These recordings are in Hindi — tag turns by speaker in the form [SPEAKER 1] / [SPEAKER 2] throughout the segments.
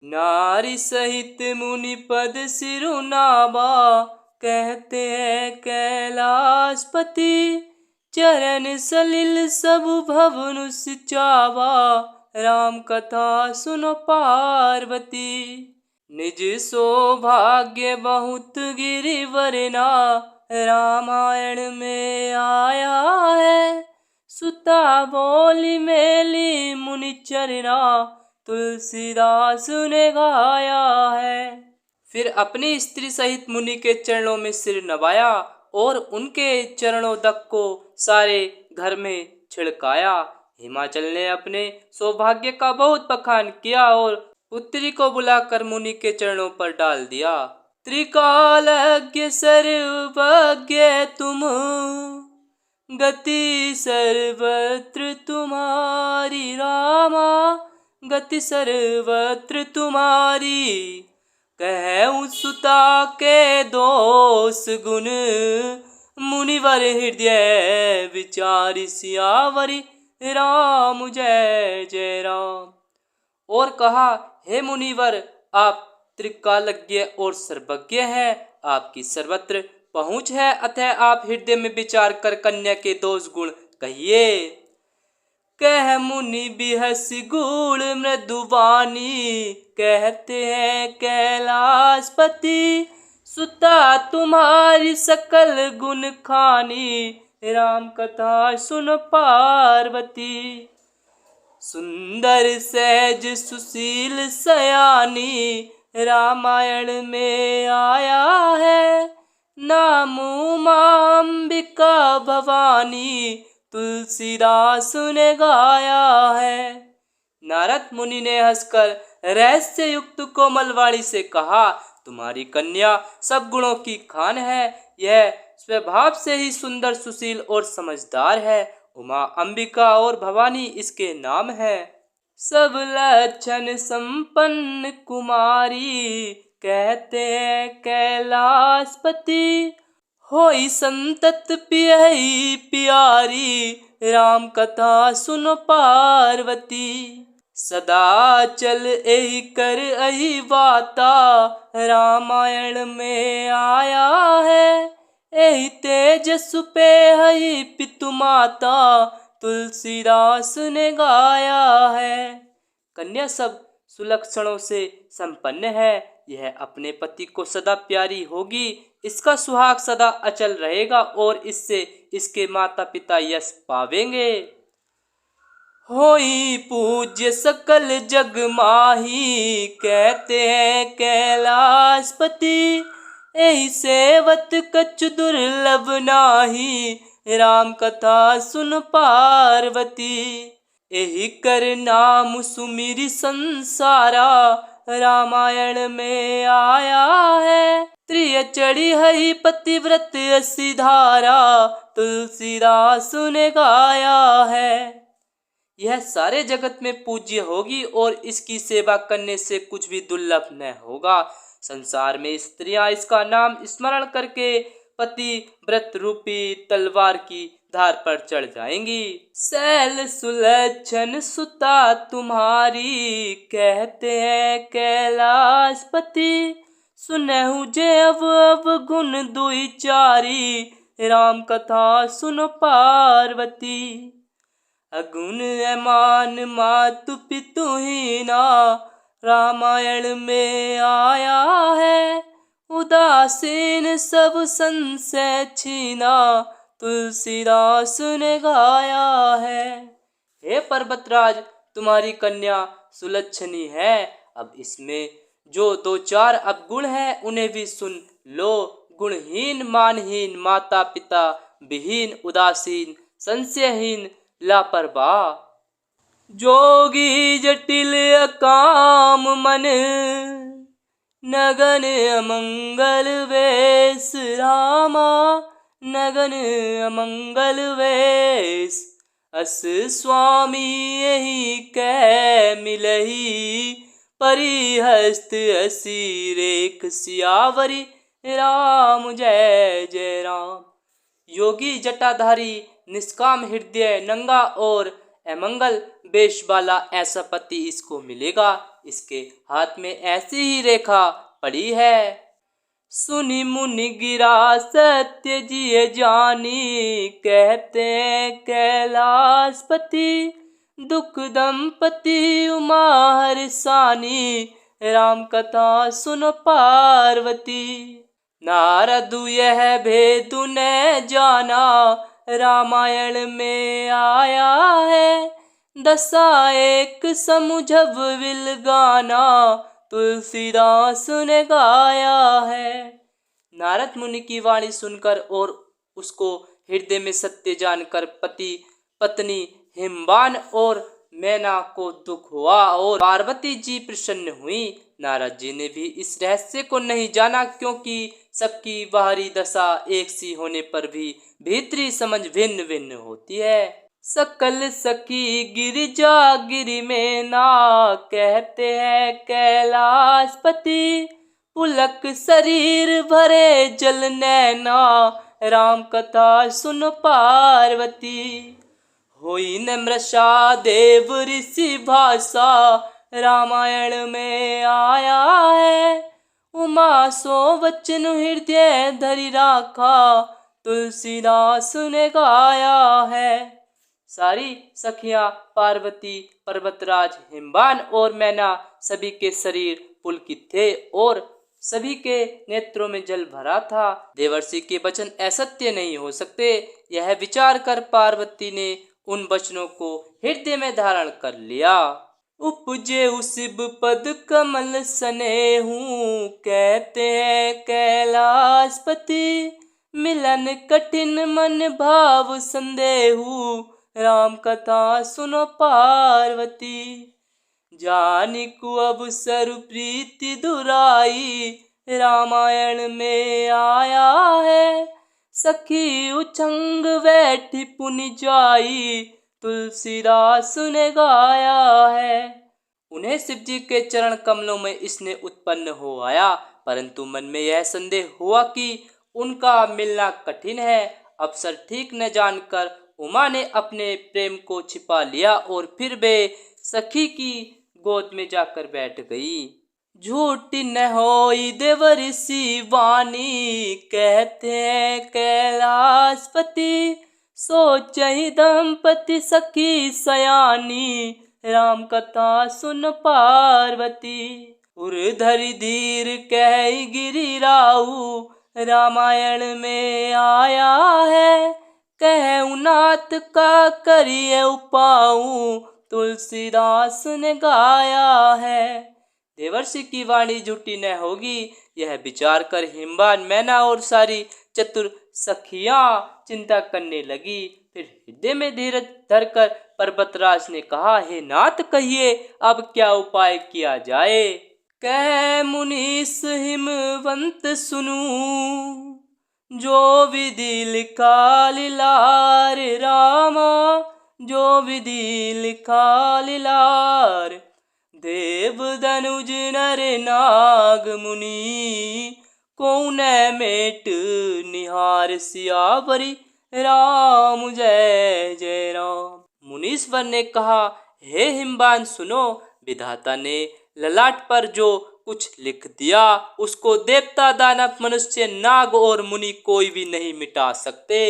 [SPEAKER 1] नारी सहित मुनि पद सिरुनावा, कहते हैं कैलाशपति। चरण सलिल सब भवन सिचावा, राम कथा सुनो पार्वती। निज सौभाग्य बहुत गिरिवरना, रामायण में आया है। सुता बोली मेली मुनि चरना, तुलसीदास ने गाया है। फिर अपनी स्त्री सहित मुनि के चरणों में सिर नवाया और उनके चरणों तक को सारे घर में छिड़काया। हिमाचल ने अपने सौभाग्य का बहुत बखान किया और पुत्री को बुलाकर मुनि के चरणों पर डाल दिया। त्रिकालज्ञ सर्वज्ञ तुम, गति सर्वत्र तुम्हारी रामा, गति सर्वत्र तुम्हारी। कहूँ सुता के दोष गुण, मुनिवर हृदय विचारी सियावरी। राम जय जय राम। और कहा, हे मुनिवर, आप त्रिकालज्ञ और सर्वज्ञ हैं, आपकी सर्वत्र पहुँच है, अतः आप हृदय में विचार कर कन्या के दोष गुण कहिए। कह मुनि बिहसी गूढ़ मृदुवानी, कहते हैं कैलाशपति। सुता तुम्हारी सकल गुण खानी, राम कथा सुन पार्वती। सुंदर सहज सुशील सयानी, रामायण में आया है। नाम उमांबिका भवानी, तुलसीदास ने गाया है। नारद मुनि ने हंसकर रहस्य युक्त कोमल वाणी से कहा, तुम्हारी कन्या सब गुणों की खान है। यह स्वभाव से ही सुंदर सुशील और समझदार है। उमा, अंबिका और भवानी इसके नाम है। सब लक्षण संपन्न कुमारी, कहते हैं कैलाशपति। होई संतत पियई प्यारी, राम कथा सुनो पार्वती। सदा चल एहि कर एहि वाता, रामायण में आया है। एहि तेजस पे हई पितु माता, तुलसीदास ने गाया है। कन्या सब सुलक्षणों से संपन्न है। यह अपने पति को सदा प्यारी होगी। इसका सुहाग सदा अचल रहेगा और इससे इसके माता पिता यश पावेंगे। होई पूज्य सकल जग माही, कहते हैं कैलाशपति। एहि सेवत कछु दुर्लभ नाही, राम कथा सुन पार्वती। एहि कर नाम सुमिरि संसारा, रामायण में आया है। त्रिय चढ़ी हई पतिव्रत असी धारा, तुलसीदास ने गाया है। यह सारे जगत में पूज्य होगी और इसकी सेवा करने से कुछ भी दुर्लभ न होगा। संसार में स्त्रियां इसका नाम स्मरण करके पति व्रत रूपी तलवार की धार पर चढ़ जाएंगी। शैल सुलक्षण सुता तुम्हारी, कहते हैं कैलाशपति। सुनहु जे अब गुण दुई चारी, राम कथा सुन पार्वती। अगुण अमान मातु पितु हीना, रामायण में आया है। उदासीन सब संशय छीना, तुलसीदास ने गाया है। हे पर्वतराज, तुम्हारी कन्या सुलक्षणी है। अब इसमें जो दो चार अवगुण हैं उन्हें भी सुन लो। गुणहीन, मानहीन, माता पिता विहीन, उदासीन, संशयहीन, लापरवाह, जोगी जटिल अकाम मन, नगन अमंगल वेश। रामा, नगन अमंगल वेश। अस स्वामी यही कह मिलही, परिहस्त असी रेख सियावरी। राम जय जय राम। योगी जटाधारी, निष्काम हृदय, नंगा और अमंगल वेश वाला ऐसा पति इसको मिलेगा। इसके हाथ में ऐसी ही रेखा पड़ी है। सुनी मुनि गिरा सत्य जिए जानी, कहते कैलाशपति दुख दंपति उमा हरसानी, राम कथा सुन पार्वती। नारद यह भेद ने जाना, रामायण में आया है। दशा एक समुझब विल गाना, तुलसीदास ने गाया है। नारद मुनि की वाणी सुनकर और उसको हृदय में सत्य जानकर पति पत्नी हिमवान और मैना को दुख हुआ और पार्वती जी प्रसन्न हुई। नारद जी ने भी इस रहस्य को नहीं जाना, क्योंकि सबकी बाहरी दशा एक सी होने पर भी भीतरी समझ भिन्न भिन्न होती है। सकल सखी गिरिजा गिरि में ना, कहते हैं कैलाशपति पुलक शरीर भरे जल नैना, राम कथा सुन पार्वती। होई न मृषा देव ऋषि भाषा, रामायण में आया है। उमा सो वचन हृदय धरि राखा, तुलसीदास ने गाया है। सारी सखियां पार्वती, पर्वतराज, हिमवान और मैना सभी के शरीर पुलकित थे और सभी के नेत्रों में जल भरा था। देवर्षि के वचन असत्य नहीं हो सकते। यह विचार कर पार्वती ने उन वचनों को हृदय में धारण कर लिया। उपजे शिव पद कमल स्नेहू, कहते हैं कैलाशपति मिलन कठिन मन भाव संदेहू, राम कथा सुनो पार्वती। जानिकु अब सरु प्रीति दुराई, रामायण में आया है। सखी उछंग बैठी पुनि जाई, तुलसीदास ने गाया है। उन्हें शिव जी के चरण कमलों में इसने उत्पन्न हो आया, परंतु मन में यह संदेह हुआ कि उनका मिलना कठिन है। अवसर ठीक न जानकर उमा ने अपने प्रेम को छिपा लिया और फिर वे सखी की गोद में जाकर बैठ गई। झूठी न होई देवर्षि वाणी, कहते हैं कैलाशपति सोचहि दंपति सखी सयानी, राम कथा सुन पार्वती। उर्धरि धीर कह गिरिराऊ, रामायण में आया है। कह नाथ का करिए उपाऊ, तुलसीदास ने गाया है। देवर्षि की वाणी झूठी न होगी, यह विचार कर हिमवान, मैना और सारी चतुर सखियां चिंता करने लगी। फिर हृदय में धीरज धरकर पर्वतराज ने कहा, हे नाथ कहिए अब क्या उपाय किया जाए। कह मुनीस हिमवंत सुनू, जो विधि लिखा लीलार रामा, जो विधि लिखा लीलार। देव धनुज नर नाग मुनि, कौन मेट निहार सियावरी, राम जय जय राम। मुनीश्वर ने कहा, हे हिमवान सुनो, विधाता ने ललाट पर जो कुछ लिख दिया उसको देवता, दानव, मनुष्य, नाग और मुनि कोई भी नहीं मिटा सकते।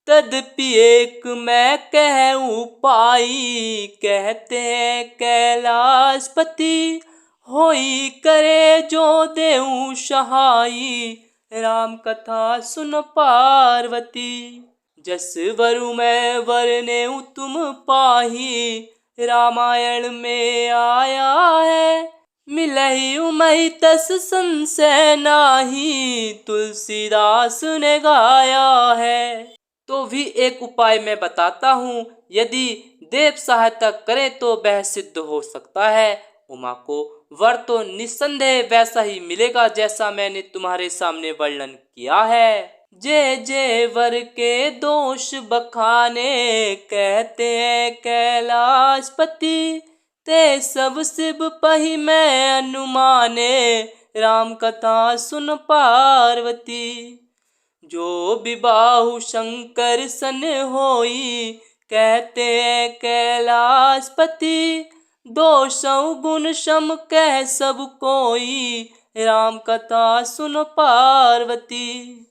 [SPEAKER 1] तदपि एक मैं कहूँ पाई, कहते हैं कैलाशपति होई करे जो देऊ सहाई, राम कथा सुन पार्वती। जस वरु मैं वरने तुम पाही, रामायण में आया है। मिलहि उमहि तस संशय नाही, तुलसीदास ने गाया है। तो भी एक उपाय मैं बताता हूँ, यदि देव सहायता करे तो वह सिद्ध हो सकता है। उमा को वर तो निस्संदेह वैसा ही मिलेगा जैसा मैंने तुम्हारे सामने वर्णन किया है। जे जे वर के दोष बखाने, कहते हैं कैलाशपति ते सब शिव पही मैं अनुमाने, राम कथा सुन पार्वती। जो विबाहु शंकर सन होई, कहते हैं कैलाशपति 200 गुण सम कह सब कोई, राम कथा सुन पार्वती।